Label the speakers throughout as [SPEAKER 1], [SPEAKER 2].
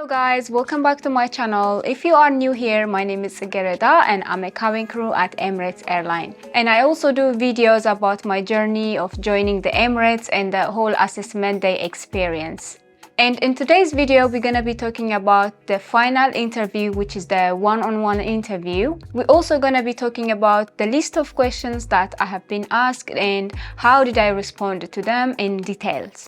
[SPEAKER 1] Hello guys, welcome back to my channel. If you are new here, my name is Gereda and I'm a cabin crew at Emirates Airline. And I also do videos about my journey of joining the Emirates and the whole assessment day experience. And in today's video, we're gonna be talking about the final interview, which is the one-on-one interview. We're also gonna be talking about the list of questions that I have been asked and how did I respond to them in details.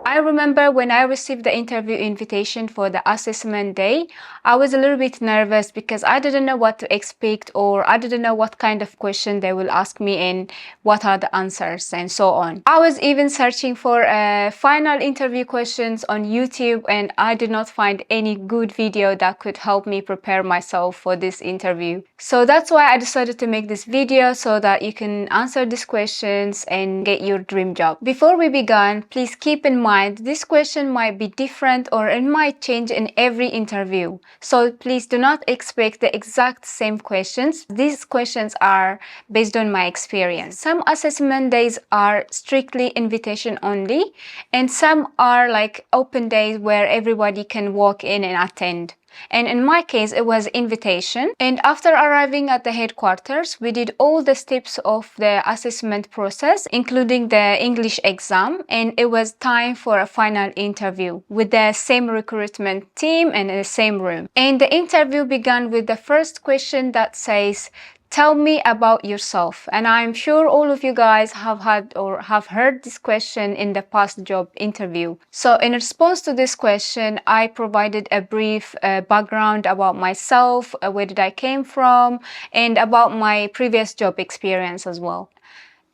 [SPEAKER 1] I remember when I received the interview invitation for the assessment day, I was a little bit nervous because I didn't know what to expect, or I didn't know what kind of question they will ask me and what are the answers and so on. I was even searching for final interview questions on YouTube and I did not find any good video that could help me prepare myself for this interview. So that's why I decided to make this video so that you can answer these questions and get your dream job. Before we begin, please keep in mind this question might be different or it might change in every interview. So please do not expect the exact same questions. These questions are based on my experience. Some assessment days are strictly invitation only, and some are like open days where everybody can walk in and attend. And in my case, it was invitation. And after arriving at the headquarters, we did all the steps of the assessment process, including the English exam. And it was time for a final interview with the same recruitment team and in the same room. And the interview began with the first question that says, "Tell me about yourself." And I'm sure all of you guys have had or have heard this question in the past job interview. So in response to this question, I provided a brief background about myself, where did I came from, and about my previous job experience as well.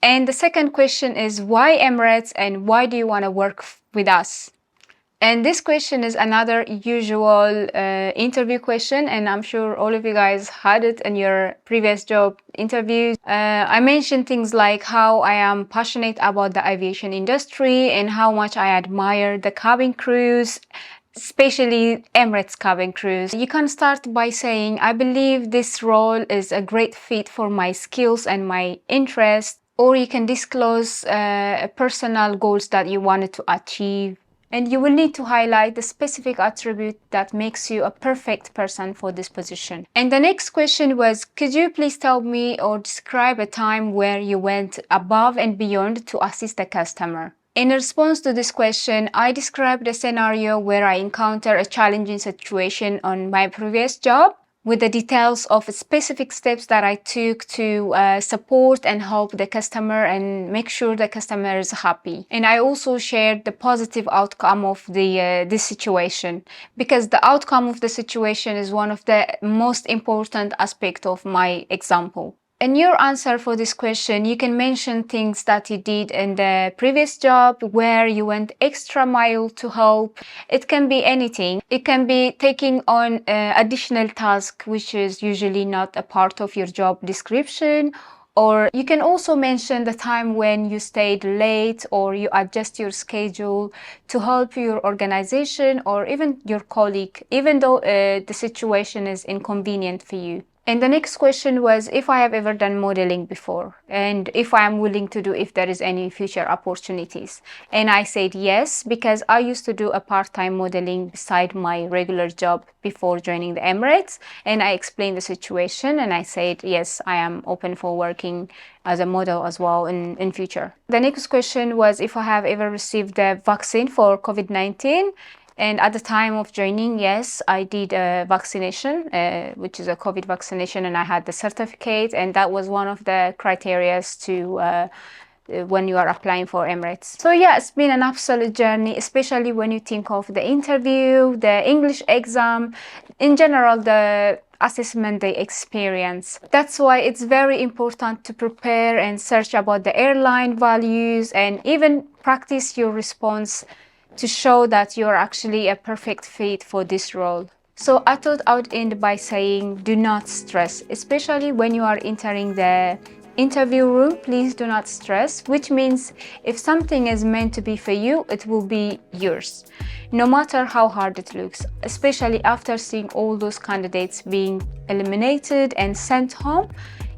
[SPEAKER 1] And the second question is, why Emirates and why do you want to work with us? And this question is another usual interview question, and I'm sure all of you guys had it in your previous job interviews. I mentioned things like how I am passionate about the aviation industry and how much I admire the cabin crews, especially Emirates cabin crews. You can start by saying, "I believe this role is a great fit for my skills and my interests," or you can disclose personal goals that you wanted to achieve. And you will need to highlight the specific attribute that makes you a perfect person for this position. And the next question was, could you please tell me or describe a time where you went above and beyond to assist the customer? In response to this question, I described a scenario where I encountered a challenging situation on my previous job, with the details of specific steps that I took to support and help the customer and make sure the customer is happy. And I also shared the positive outcome of this situation, because the outcome of the situation is one of the most important aspects of my example. In your answer for this question, you can mention things that you did in the previous job where you went extra mile to help. It can be anything. It can be taking on additional task, which is usually not a part of your job description. Or you can also mention the time when you stayed late or you adjust your schedule to help your organization or even your colleague, even though the situation is inconvenient for you. And the next question was if I have ever done modeling before and if I am willing to do if there is any future opportunities. And I said yes, because I used to do a part-time modeling beside my regular job before joining the Emirates. And I explained the situation and I said, yes, I am open for working as a model as well in future. The next question was if I have ever received the vaccine for COVID-19. And at the time of joining, yes, I did a vaccination, which is a COVID vaccination, and I had the certificate, and that was one of the criteria to when you are applying for Emirates. So yeah, it's been an absolute journey, especially when you think of the interview, the English exam, in general, the assessment day experience. That's why it's very important to prepare and search about the airline values and even practice your response to show that you're actually a perfect fit for this role. So I thought I would end by saying, do not stress, especially when you are entering the interview room. Please do not stress, which means if something is meant to be for you, it will be yours, no matter how hard it looks, especially after seeing all those candidates being eliminated and sent home.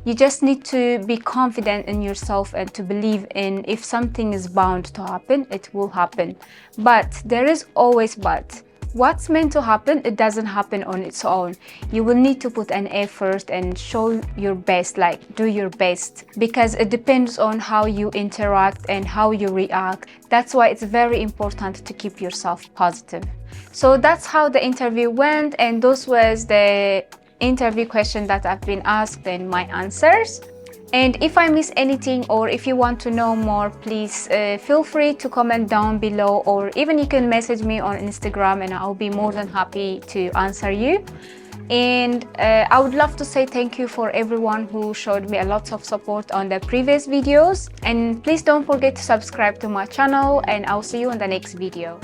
[SPEAKER 1] You just need to be confident in yourself and to believe in if something is bound to happen, it will happen. But there is always but. What's meant to happen, it doesn't happen on its own. You will need to put an effort and show your best, like do your best, because it depends on how you interact and how you react. That's why it's very important to keep yourself positive. So that's how the interview went, and those was the interview question that I've been asked and my answers. And if I miss anything or if you want to know more, please feel free to comment down below, or even you can message me on Instagram and I'll be more than happy to answer you. And I would love to say thank you for everyone who showed me a lot of support on the previous videos. And please don't forget to subscribe to my channel, and I'll see you in the next video.